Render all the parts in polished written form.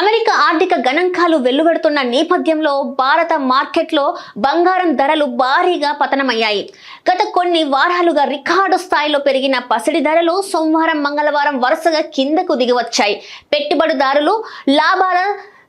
America ఆర్థిక గణాంకాలు వెలువడుతున్న నేపథ్యంలో భారత మార్కెట్లో బంగారం ధరలు భారీగా పతనమయ్యాయి. గత కొన్ని వారాలుగా రికార్డు స్థాయిలో పెరిగిన పసిడి ధరలు సోమవారం, మంగళవారం వరుసగా కిందకు దిగివచ్చాయి. పెట్టుబడిదారులు లాభాల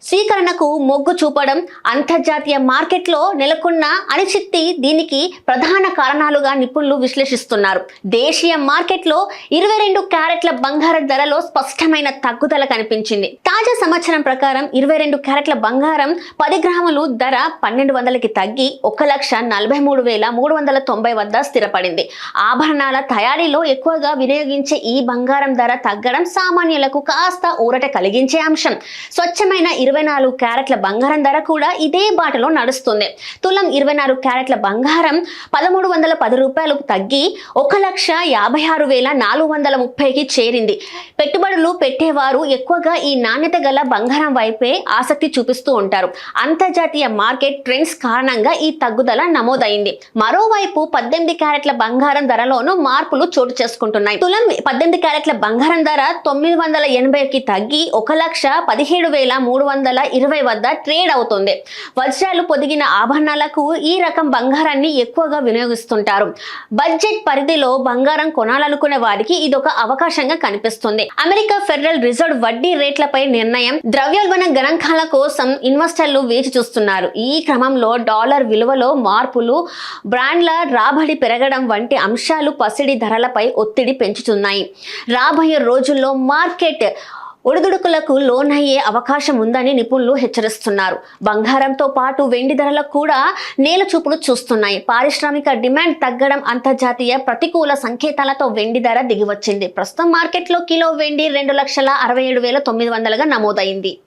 స్వీకరణకు మొగ్గు చూపడం, అంతర్జాతీయ మార్కెట్లో నెలకొన్న అనిశ్చితి దీనికి ప్రధాన కారణాలుగా నిపుణులు విశ్లేషిస్తున్నారు. దేశీయ మార్కెట్లో 22 క్యారెట్ల బంగారం ధరలో స్పష్టమైన తగ్గుదల కనిపించింది. తాజా సమాచారం ప్రకారం 22 క్యారెట్ల బంగారం 10 గ్రాములు ధర 1200కి తగ్గి 1,43,390 వద్ద స్థిరపడింది. ఆభరణాల తయారీలో ఎక్కువగా వినియోగించే ఈ బంగారం ధర తగ్గడం సామాన్యులకు కాస్త ఊరట కలిగించే అంశం. స్వచ్ఛమైన 24 క్యారెట్ల బంగారం ధర కూడా ఇదే బాటలో నడుస్తుంది. తులం 24 క్యారెట్ల బంగారం 1,310 రూపాయలు తగ్గి 1,56,430కి చేరింది. పెట్టుబడులు పెట్టేవారు ఎక్కువగా ఈ నాణ్యత గల బంగారం వైపే ఆసక్తి చూపిస్తూ ఉంటారు. అంతర్జాతీయ మార్కెట్ ట్రెండ్స్ కారణంగా ఈ తగ్గుదల నమోదైంది. మరోవైపు 18 క్యారెట్ల బంగారం ధరలోనూ మార్పులు చోటు చేసుకుంటున్నాయి. తులం 18 క్యారెట్ల బంగారం ధర 980కి తగ్గి 1,17,320 వద్ద ట్రేడ్ అవుతుంది. వజ్రాలు పొదిగిన ఆభరణాలకు ఈ రకం బంగారాన్ని ఎక్కువగా వినియోగిస్తుంటారు. బడ్జెట్ పరిధిలో బంగారం కొనాలనుకునే వారికి ఇదొక అవకాశంగా కనిపిస్తుంది. అమెరికా ఫెడరల్ రిజర్వ్ వడ్డీ రేట్లపై నిర్ణయం, ద్రవ్యోల్బణ గణాంకాల కోసం ఇన్వెస్టర్లు వేచి చూస్తున్నారు. ఈ క్రమంలో డాలర్ విలువలో మార్పులు, బ్రాండ్ల రాబడి పెరగడం వంటి అంశాలు పసిడి ధరలపై ఒత్తిడి పెంచుతున్నాయి. రాబోయే రోజుల్లో మార్కెట్ ఒడిదుడుకులకు లోనయ్యే అవకాశం ఉందని నిపుణులు హెచ్చరిస్తున్నారు. బంగారంతో పాటు వెండి ధరలకు కూడా నేలచూపులు చూస్తున్నాయి. పారిశ్రామిక డిమాండ్ తగ్గడం, అంతర్జాతీయ ప్రతికూల సంకేతాలతో వెండి ధర దిగివచ్చింది. ప్రస్తుతం మార్కెట్లో కిలో వెండి 2,67,900గా నమోదైంది.